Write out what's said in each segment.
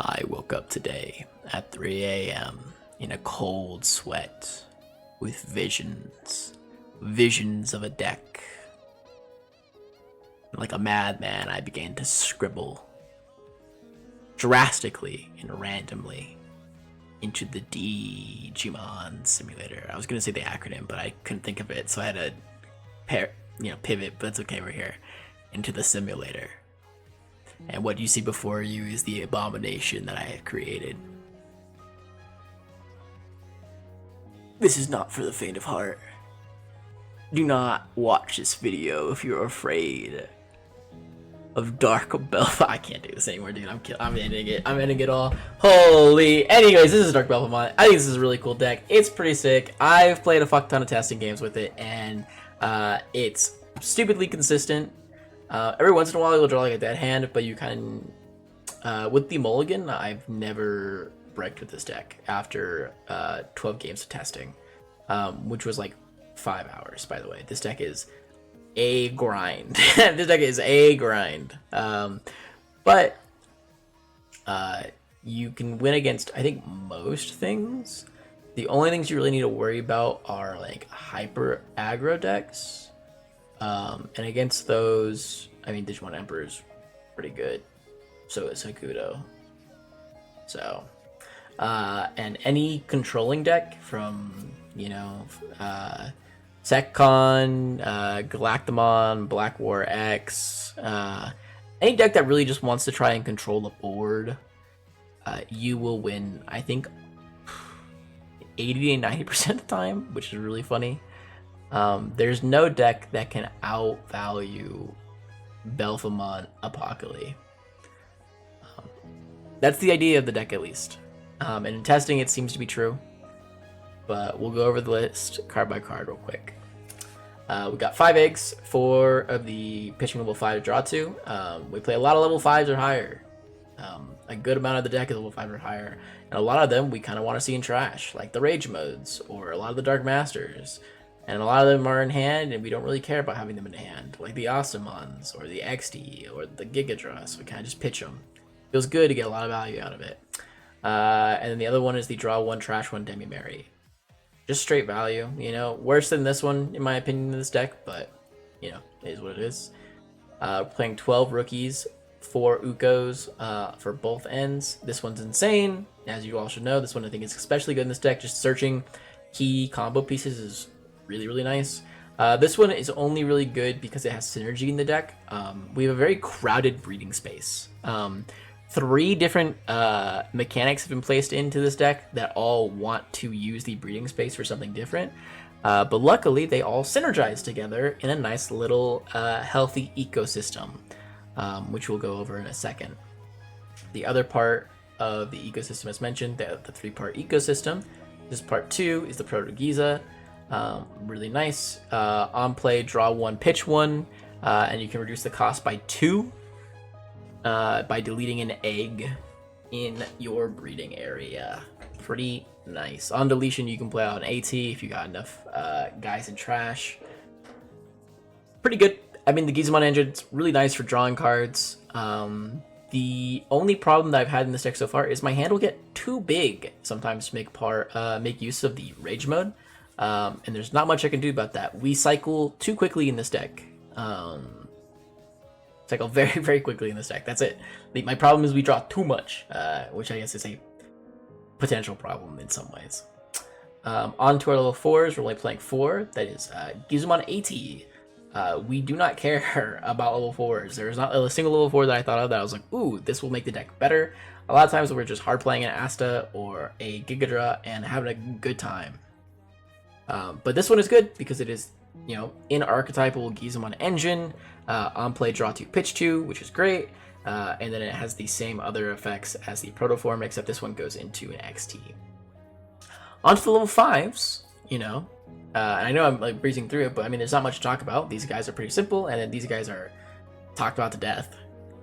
I woke up today at 3 a.m. in a cold sweat with visions of a deck. Like a madman, I began to scribble drastically and randomly into the Digimon simulator. I was gonna say the acronym, but I couldn't think of it, so I had to pivot, but it's okay, we're here. Into the simulator. And what you see before you is the abomination that I have created. This is not for the faint of heart. Do not watch this video if you're afraid of Dark Belphemon. I can't do this anymore, dude. I'm ending it. I'm ending it all. Holy. Anyways, this is Dark Belphemon. I think this is a really cool deck. It's pretty sick. I've played a fuck ton of testing games with it, and it's stupidly consistent. Every once in a while you'll draw like a dead hand, but you kind of, with the mulligan, I've never wrecked with this deck after 12 games of testing, which was like 5 hours, by the way. This deck is a grind. This deck is a grind. But you can win against, I think, most things. The only things you really need to worry about are like hyper aggro decks. And against those, I mean, Digimon Emperor is pretty good. So is Hakuto. So, and any controlling deck from, Seccon, Galactamon, Black War X, any deck that really just wants to try and control the board, you will win, I think, 80 to 90% of the time, which is really funny. There's no deck that can outvalue Belphemon Apocalypse. That's the idea of the deck, at least. And in testing, it seems to be true. But we'll go over the list card by card real quick. We got 5 eggs, 4 of the pitching level 5 to draw 2. We play a lot of level 5s or higher. A good amount of the deck is level 5 or higher. And a lot of them we kind of want to see in trash, like the Rage modes, or a lot of the Dark Masters. And a lot of them are in hand, and we don't really care about having them in hand, like the Ostamons, or the XD, or the Gigadra, so we kind of just pitch them. Feels good to get a lot of value out of it. And then the other one is the Draw 1, Trash 1 Demi-Mary. Just straight value, worse than this one, in my opinion, in this deck, but, it is what it is. Playing 12 rookies, 4 Ukos for both ends. This one's insane, as you all should know. This one I think is especially good in this deck. Just searching key combo pieces is really, really nice. This one is only really good because it has synergy in the deck. We have a very crowded breeding space. 3 different mechanics have been placed into this deck that all want to use the breeding space for something different. But luckily, they all synergize together in a nice little healthy ecosystem, which we'll go over in a second. The other part of the ecosystem, as mentioned, the 3-part ecosystem. This part 2 is the Proto Giza. Really nice. On play, draw 1, pitch 1, and you can reduce the cost by 2 by deleting an egg in your breeding area. Pretty nice. On deletion, you can play out an AT if you got enough guys in trash. Pretty good. I mean, the Gizamon engine's really nice for drawing cards. The only problem that I've had in this deck so far is my hand will get too big sometimes to make use of the Rage mode. And there's not much I can do about that. We cycle too quickly in this deck. Cycle very, very quickly in this deck. That's it. My problem is we draw too much, which I guess is a potential problem in some ways. On to our level 4s, we're only playing 4. That is Gizamon AT. We do not care about level 4s. There's not a single level 4 that I thought of that I was like, ooh, this will make the deck better. A lot of times we're just hard playing an Asta or a Gigadra and having a good time. But this one is good because it is, in archetypal Gizamon engine, on play draw 2, pitch 2, which is great. And then it has the same other effects as the Protoform, except this one goes into an XT. On to the level 5s, and I know I'm like breezing through it, but I mean, there's not much to talk about. These guys are pretty simple, and then these guys are talked about to death.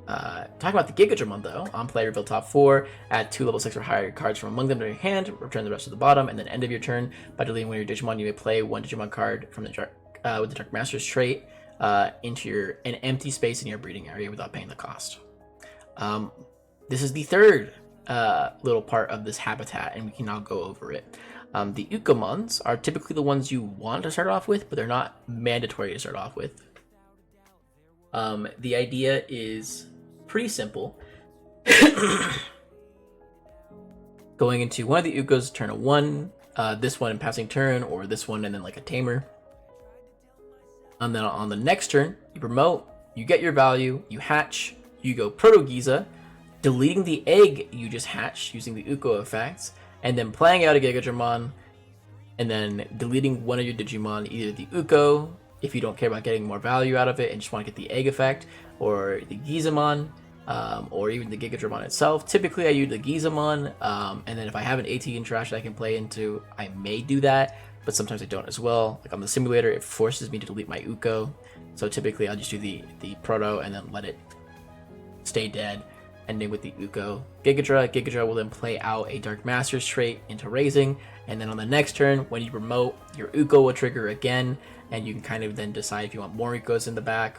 Talk about the Gigadramon though. On play, reveal top 4, add 2 level 6 or higher cards from among them to your hand, return the rest to the bottom, and then end of your turn, by deleting one of your Digimon, you may play 1 Digimon card from the Dark, with the Dark Master's trait into an empty space in your breeding area without paying the cost. This is the third little part of this habitat, and we can now go over it. The Ukomons are typically the ones you want to start off with, but they're not mandatory to start off with. The idea is pretty simple. Going into one of the Ukos, turn a 1, this one in passing turn, or this one and then like a tamer. And then on the next turn, you promote, you get your value, you hatch, you go Proto-Giza, deleting the egg you just hatched using the Uko effects, and then playing out a Gigadramon, and then deleting one of your Digimon, either the Uko, if you don't care about getting more value out of it and just want to get the egg effect, or the Gizamon, or even the Gigadramon itself. Typically I use the Gizamon, and then if I have an AT in trash that I can play into, I may do that, but sometimes I don't as well. Like on the simulator, it forces me to delete my Uko, so typically I'll just do the Proto and then let it stay dead, ending with the Uko. Gigadra will then play out a Dark Master's trait into raising, and then on the next turn, when you promote, your Uko will trigger again, and you can kind of then decide if you want more Ukos in the back,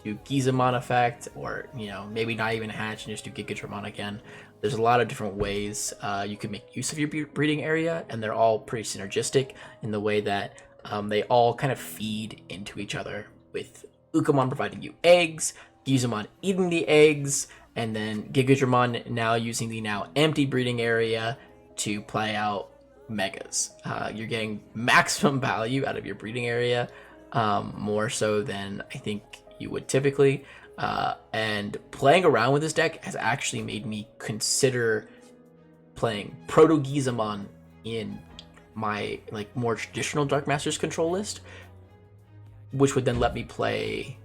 do Gizamon effect, or, you know, maybe not even hatch and just do Gigadramon again. There's a lot of different ways you can make use of your breeding area, and they're all pretty synergistic in the way that they all kind of feed into each other, with Ukomon providing you eggs, Gizamon eating the eggs, and then Gigadramon now using the now empty breeding area to play out megas. You're getting maximum value out of your breeding area, more so than I think you would typically. And playing around with this deck has actually made me consider playing Proto-Gizamon in my like more traditional Dark Masters control list, which would then let me play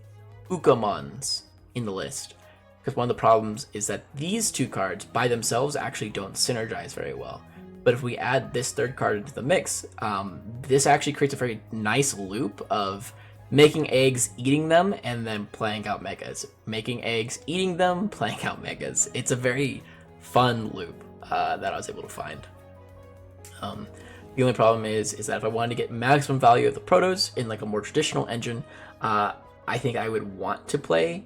Ukomons in the list. Because one of the problems is that these two cards by themselves actually don't synergize very well. But if we add this third card into the mix, this actually creates a very nice loop of making eggs, eating them, and then playing out megas. Making eggs, eating them, playing out megas. It's a very fun loop that I was able to find. The only problem is that if I wanted to get maximum value of the Protos in like a more traditional engine, I think I would want to play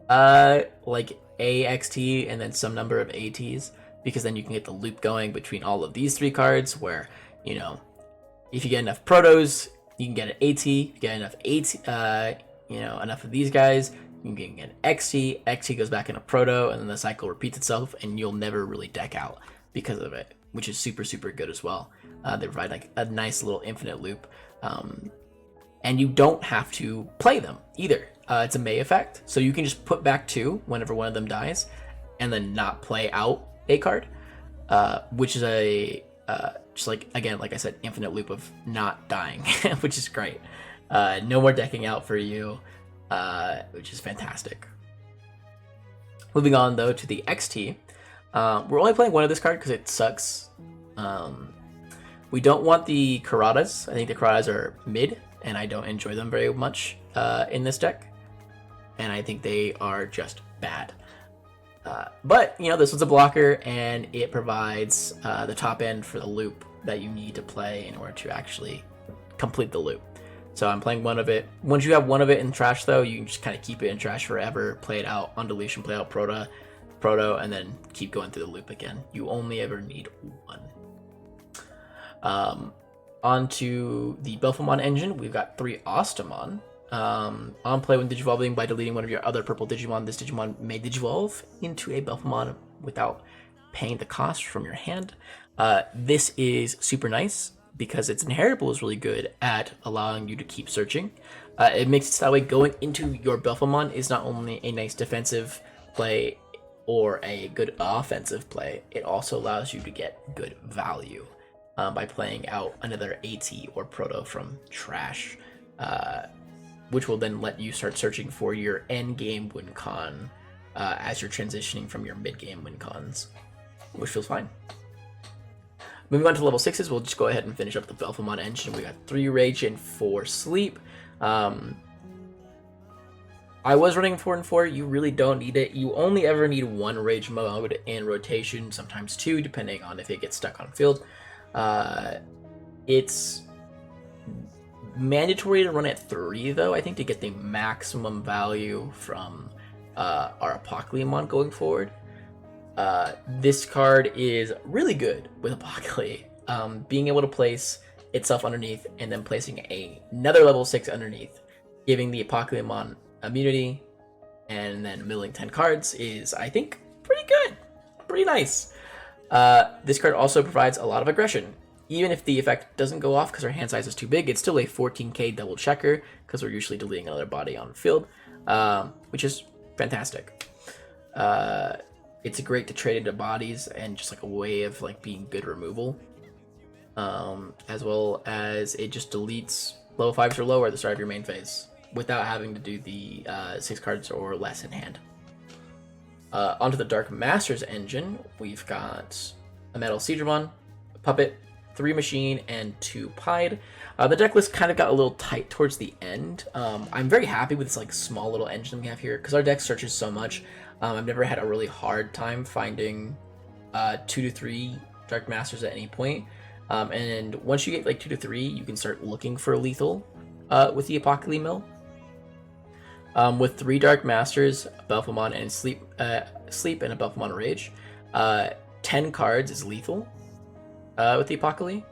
like AXT and then some number of ATs, because then you can get the loop going between all of these three cards where, you know, if you get enough Protos, you can get an AT, you get enough AT, you know, enough of these guys, you can get an XT, XT goes back into Proto, and then the cycle repeats itself, and you'll never really deck out because of it, which is super, super good as well. They provide like a nice little infinite loop, and you don't have to play them either. It's a May effect, so you can just put back 2 whenever one of them dies, and then not play out a card, which is a just like, again, like I said, infinite loop of not dying, which is great. No more decking out for you, which is fantastic. Moving on though to the XT, we're only playing one of this card because it sucks. We don't want the Karatas. I think the Karatas are mid, and I don't enjoy them very much in this deck. And I think they are just bad. But, you know, this one's a blocker, and it provides the top end for the loop that you need to play in order to actually complete the loop. So I'm playing one of it. Once you have one of it in trash, though, you can just kind of keep it in trash forever, play it out on deletion, play out Proto, and then keep going through the loop again. You only ever need one. Onto the Belphemon engine, we've got 3 Ostamon. On play when digivolving by deleting one of your other purple Digimon, this Digimon may digivolve into a Belphemon without paying the cost from your hand. This is super nice because its inheritable is really good at allowing you to keep searching. It makes it so that way going into your Belphemon is not only a nice defensive play or a good offensive play, it also allows you to get good value by playing out another AT or Proto from trash, which will then let you start searching for your end game win con as you're transitioning from your mid game win cons, which feels fine. Moving on to level 6s, we'll just go ahead and finish up the Belphemon engine. We got 3 Rage and 4 Sleep. I was running 4 and 4. You really don't need it. You only ever need 1 Rage mode in rotation, sometimes 2, depending on if it gets stuck on field. It's mandatory to run at 3 though, I think, to get the maximum value from our Apocalymon going forward. This card is really good with Apocalypse. Being able to place itself underneath and then placing another level 6 underneath, giving the Belphemon immunity, and then milling 10 cards is, I think, pretty good. Pretty nice. This card also provides a lot of aggression. Even if the effect doesn't go off because our hand size is too big, it's still a 14k double checker because we're usually deleting another body on field, which is fantastic. It's great to trade into bodies and just like a way of like being good removal, as well as it just deletes level 5s or lower at the start of your main phase without having to do the 6 cards or less in hand. Onto the Dark Masters engine, we've got a Metal Seedramon, a Puppet, 3 Machine, and 2 Pied. The deck list kind of got a little tight towards the end. I'm very happy with this like small little engine we have here because our deck searches so much. I've never had a really hard time finding 2 to 3 Dark Masters at any point. And once you get like 2 to 3, you can start looking for lethal with the Apocalypse Mill. With 3 Dark Masters, Belphemon, and Sleep, and a Belphemon Rage, 10 cards is lethal with the Apocalypse.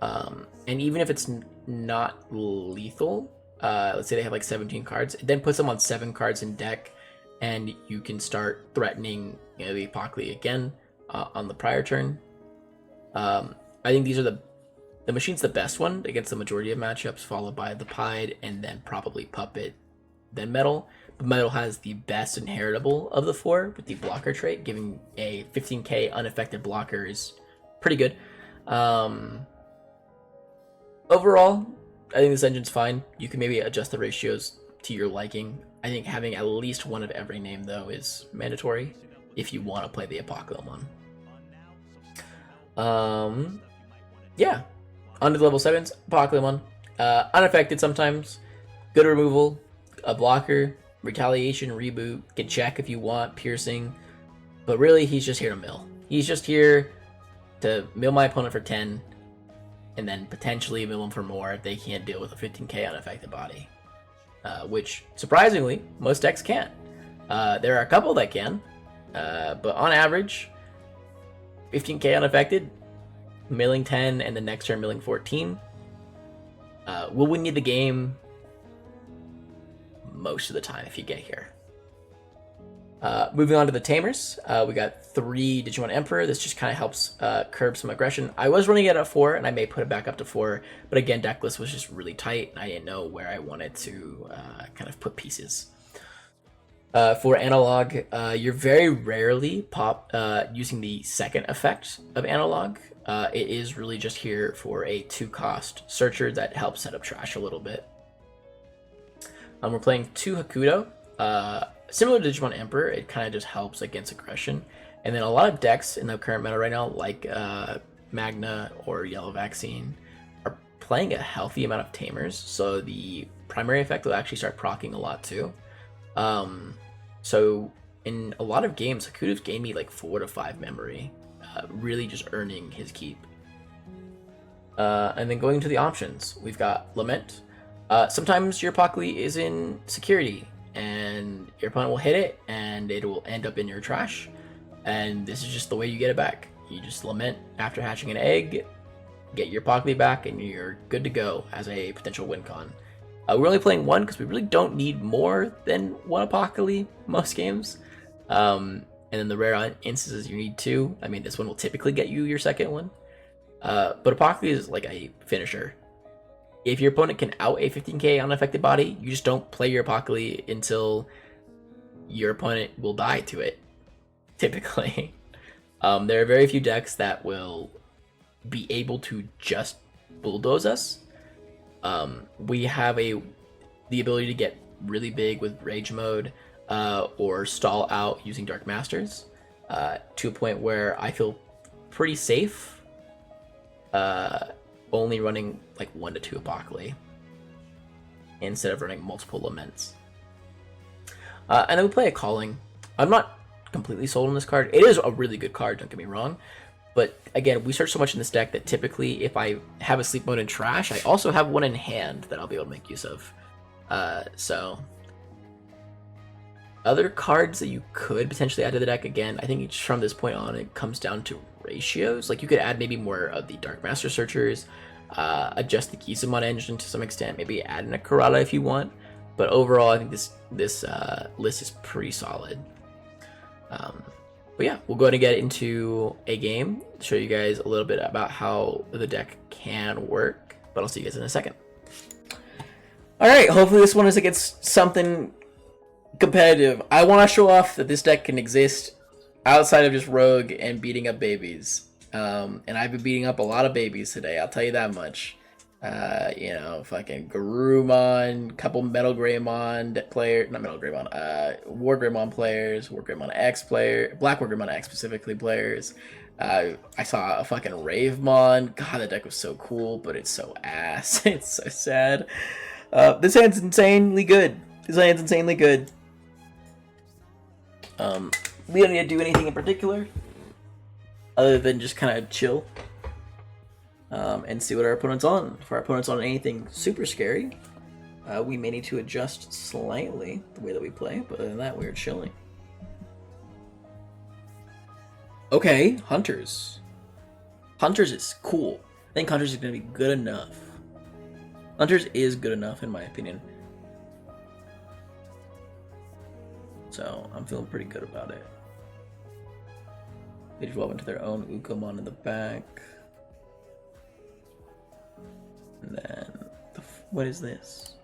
And even if it's not lethal, let's say they have like 17 cards, it then puts them on 7 cards in deck, and you can start threatening, you know, the Apocalypse again on the prior turn. I think these are the Machine's the best one against the majority of matchups, followed by the Pied, and then probably Puppet, then Metal. But Metal has the best inheritable of the 4 with the blocker trait, giving a 15k unaffected blocker is pretty good. Overall, I think this engine's fine. You can maybe adjust the ratios to your liking. I think having at least one of every name, though, is mandatory if you want to play the Belphemon. Yeah. On to the level 7s, Belphemon. Unaffected sometimes. Good removal. A blocker. Retaliation, reboot. Can check if you want. Piercing. But really, he's just here to mill. He's just here to mill my opponent for 10. And then potentially mill them for more if they can't deal with a 15k unaffected body. Which, surprisingly, most decks can't. There are a couple that can. But on average, 15k unaffected, milling 10, and the next turn milling 14 will win you the game most of the time if you get here. Moving on to the Tamers, we got 3 Digimon Emperor. This just kind of helps curb some aggression. I was running it at 4, and I may put it back up to 4, but again, deck list was just really tight, and I didn't know where I wanted to kind of put pieces. For Analog, you're very rarely using the second effect of Analog. It is really just here for a 2-cost Searcher that helps set up trash a little bit. We're playing 2 Hakuto. Similar to Digimon Emperor, it kind of just helps against aggression. And then a lot of decks in the current meta right now, like Magna or Yellow Vaccine, are playing a healthy amount of Tamers, so the primary effect will actually start proccing a lot too. So in a lot of games, Hakuto's gained me like 4 to 5 memory, really just earning his keep. And then going to the options, we've got Lament. Sometimes your Apocalypse is in security, and your opponent will hit it, and it will end up in your trash. And this is just the way you get it back. You just Lament after hatching an egg, get your Apocalypse back, and you're good to go as a potential win con. We're only playing 1 because we really don't need more than 1 Apocalypse most games. And then the rare instances you need 2. I mean, this one will typically get you your second one. But Apocalypse is like a finisher. If your opponent can out a 15k unaffected body, you just don't play your Apocalypse until your opponent will die to it, typically. There are very few decks that will be able to just bulldoze us. We have the ability to get really big with Rage Mode, or stall out using Dark Masters, to a point where I feel pretty safe only running like 1 to 2 Apocalypse instead of running multiple Laments. And then we play a Calling. I'm not completely sold on this card. It is a really good card, don't get me wrong. But again, we search so much in this deck that typically if I have a Sleep Mode in trash, I also have 1 in hand that I'll be able to make use of. other cards that you could potentially add to the deck, again, I think each from this point on, it comes down to ratios. Like, you could add maybe more of the Dark Master Searchers, adjust the Belphemon engine to some extent, maybe add in a Karada if you want. But overall, I think this list is pretty solid. But yeah, we'll go ahead and get into a game, show you guys a little bit about how the deck can work, but I'll see you guys in a second. Alright, hopefully this one is against something competitive. I want to show off that this deck can exist outside of just Rogue and beating up babies. And I've been beating up a lot of babies today, I'll tell you that much. You know, fucking Garurumon, couple Metal Greymon player, not Metal Greymon, War Greymon players, War Greymon X player, Black War Greymon X specifically players. I saw a fucking Ravemon. God, that deck was so cool, but it's so ass. It's so sad. This hand's insanely good. This hand's insanely good. We don't need to do anything in particular, other than just kind of chill. And see what our opponent's on. If our opponent's on anything super scary, we may need to adjust slightly the way that we play, but other than that, we're chilling. Okay, Hunters. Hunters is cool. I think Hunters is going to be good enough. Hunters is good enough, in my opinion. So, I'm feeling pretty good about it. They develop into their own Ukomon in the back. And then, what is this?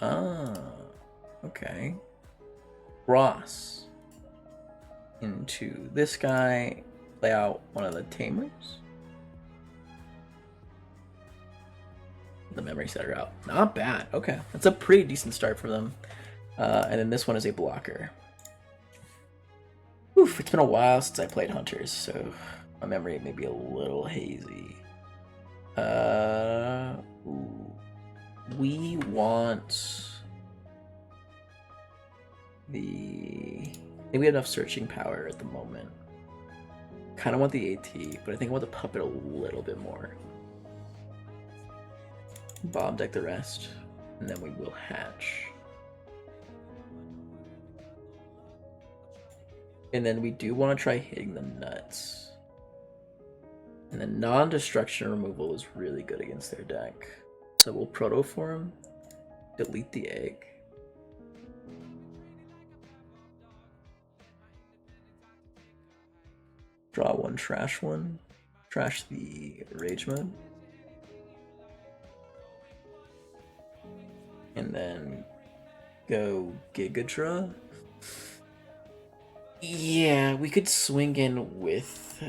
Ah, okay. Ross. Into this guy, play out one of the Tamers. The memory setter out. Not bad. Okay, that's a pretty decent start for them. And then this one is a blocker. Oof, it's been a while since I played Hunters, so my memory may be a little hazy. Ooh. We want the... I think we have enough searching power at the moment. Kind of want the AT, but I think I want the puppet a little bit more. Bomb deck the rest, and then we will hatch. And then we do want to try hitting the nuts. And then non-destruction removal is really good against their deck. So we'll Protoform, delete the egg. Draw one, trash the Rage Mode. And then go Gigadra. Yeah, we could swing in with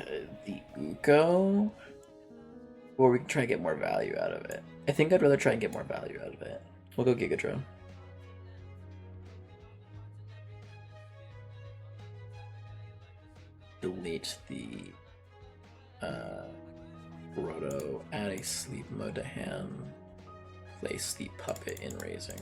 the Uko, or we can try and get more value out of it. I think I'd rather try and get more value out of it. We'll go Gigadra. Delete the Roto, add a sleep mode to hand, place the puppet in raising.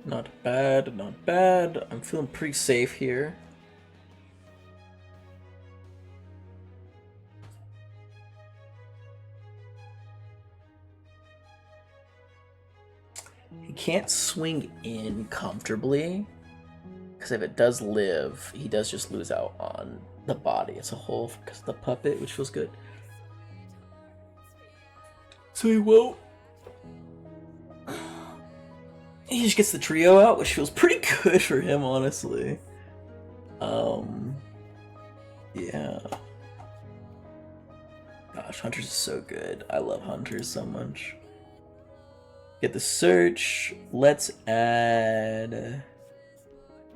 Not bad, not bad. I'm feeling pretty safe here. He can't swing in comfortably, because if it does live, he does just lose out on the body as a whole because of the puppet, which feels good. So he won't. He just gets the trio out, which feels pretty good for him, honestly. Yeah. Gosh, Hunters is so good. I love Hunters so much. Get the search. Let's add...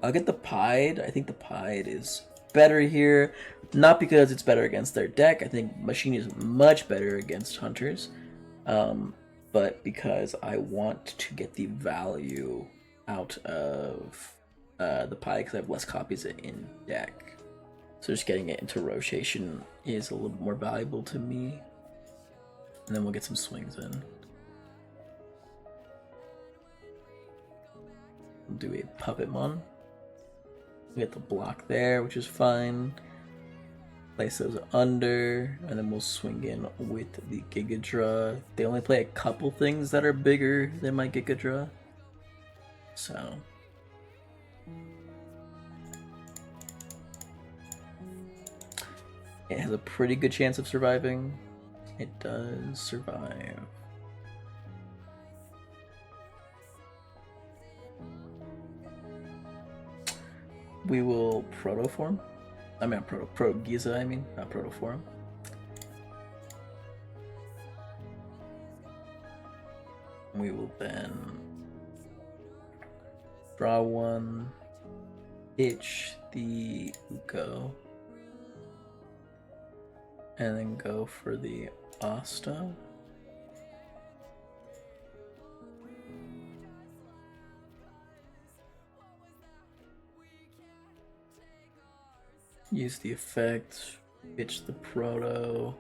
I'll get the Pied. I think the Pied is better here. Not because it's better against their deck. I think Machine is much better against Hunters. But because I want to get the value out of the Pied because I have less copies in deck. So just getting it into rotation is a little bit more valuable to me. And then we'll get some swings in. We'll do a Puppetmon. We get the block there, which is fine. Place those under, and then we'll swing in with the Gigadra. They only play a couple things that are bigger than my Gigadra. So... it has a pretty good chance of surviving. It does survive. We will Protoform. I mean, Proto-Giza, I mean, not Protoform. We will then draw one, itch the Uko. And then go for the Asta. Use the effect, pitch the Proto.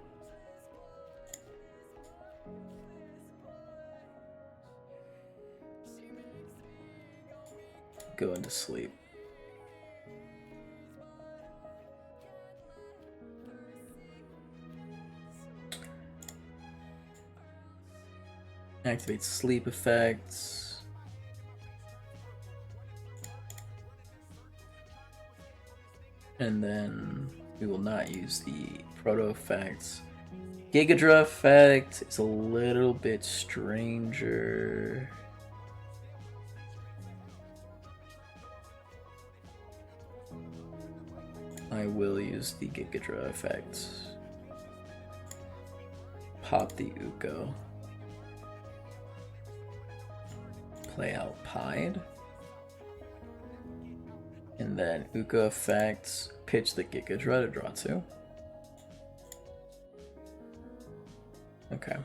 Go into sleep. Activate sleep effects. And then we will not use the Proto effects. Gigadra effect is a little bit stranger. I will use the Gigadra effect. Pop the Uko. Play out Pied. And then Uko effects, pitch the Gigadra to draw 2. Okay.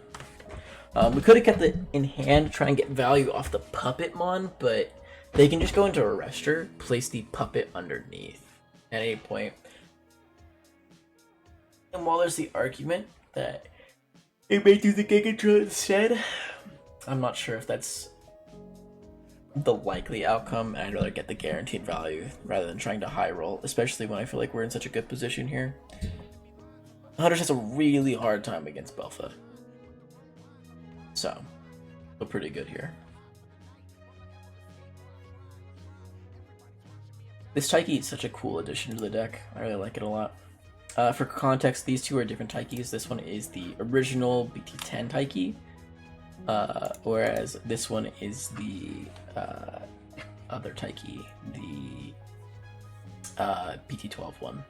We could have kept it in hand to try and get value off the Puppetmon, but they can just go into Arrestor, place the Puppet underneath at any point. And while there's the argument that it may do the Gigadra instead, I'm not sure if that's the likely outcome. I'd rather get the guaranteed value rather than trying to high roll, especially when I feel like we're in such a good position here. Hunters has a really hard time against Belphemon. So, we're pretty good here. This Taiki is such a cool addition to the deck. I really like it a lot. For context, these two are different Taikis. This one is the original BT10 Taiki, whereas this one is the other Taiki, the BT12 one.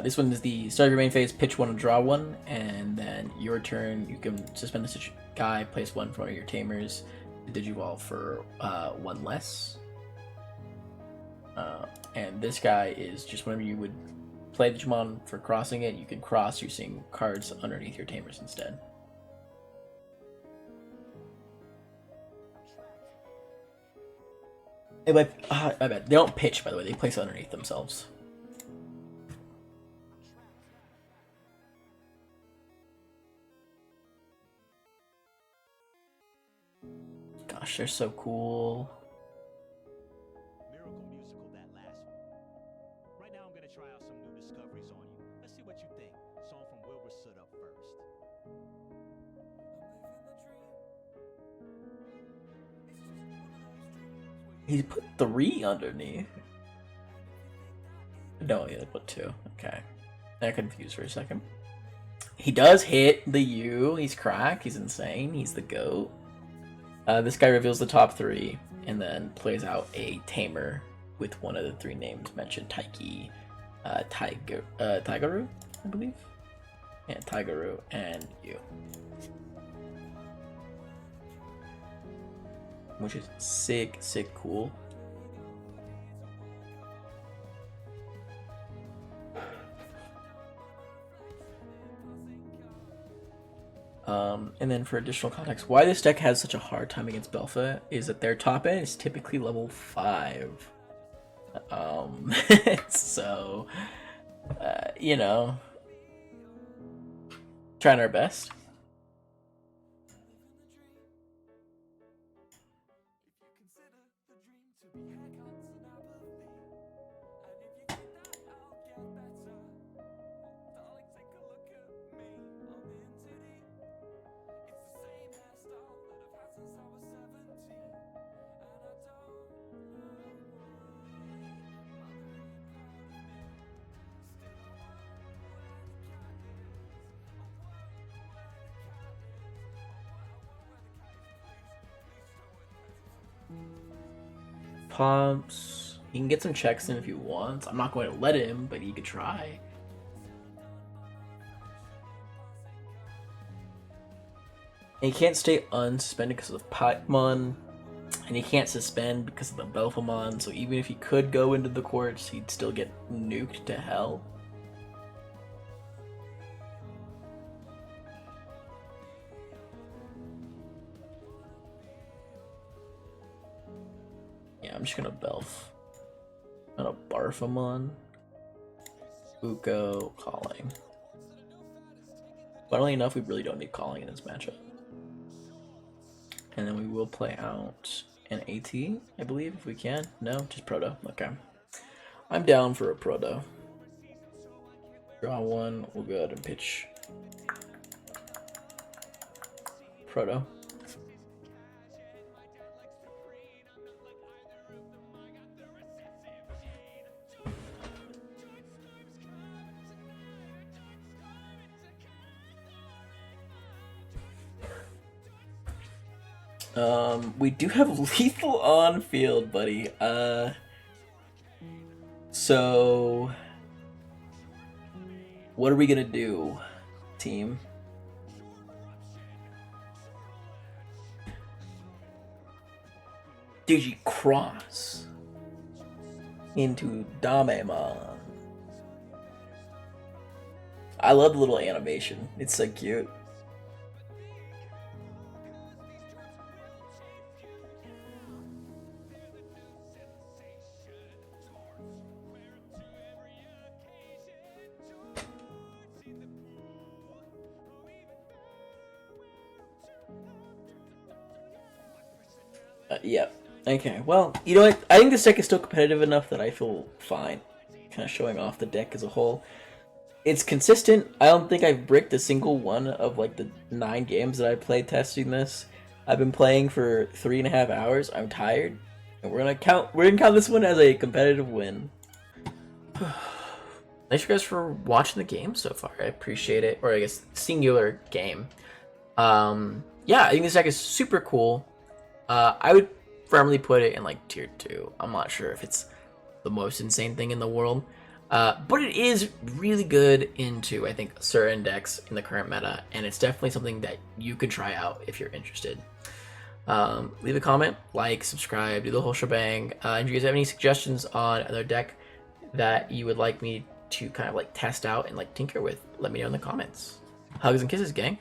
This one is the start of your main phase, pitch 1 and draw 1, and then your turn, you can suspend the guy, place 1 from one of your tamers, Digivolve for 1 less. And this guy is just whenever you would play Digimon for crossing it, you can cross using cards underneath your tamers instead. I bet they don't pitch, by the way, they place underneath themselves. Gosh, they're so cool. Miracle musical, that last one. Right now I'm gonna try out some new discoveries on you. Let's see what you think. Song from Wilbur Soot up first. He put 3 underneath. No, he put 2. Okay. I'm confused for a second. He does hit the U. He's crack. He's insane. He's the GOAT. This guy reveals the top 3 and then plays out a tamer with one of the 3 names mentioned: Taiki, Tigeru, I believe. Yeah, Tigeru and you. Which is sick cool. And then for additional context, why this deck has such a hard time against Belpha is that their top end is typically level 5. So, you know, trying our best. Pumps. He can get some checks in if he wants. I'm not going to let him, but he could try. And he can't stay unsuspended because of the Paimon, and he can't suspend because of the Belphemon, so even if he could go into the courts, he'd still get nuked to hell. Yeah, I'm just gonna Belph. I'm gonna Belphemon. Uko, Calling. Funnily enough, we really don't need Calling in this matchup. And then we will play out an AT, I believe, if we can. No, just Proto. Okay. I'm down for a Proto. Draw one, we'll go ahead and pitch Proto. We do have lethal on field, buddy. So what are we gonna do, team? Digicross into Belphemon. I love the little animation. It's so cute. Yeah. Okay. Well, you know what? I think this deck is still competitive enough that I feel fine. Kind of showing off the deck as a whole. It's consistent. I don't think I've bricked a single one of like the 9 games that I played testing this. I've been playing for 3.5 hours. I'm tired, and we're gonna count this one as a competitive win. Thanks you guys for watching the game so far. I appreciate it, or I guess singular game. Yeah, I think this deck is super cool. I would firmly put it in like tier 2. I'm not sure if it's the most insane thing in the world, but it is really good into, I think, certain decks in the current meta, and it's definitely something that you can try out if you're interested. Leave a comment, like, subscribe, do the whole shebang. If you guys have any suggestions on another deck that you would like me to kind of like test out and like tinker with, let me know in the comments. Hugs and kisses, gang.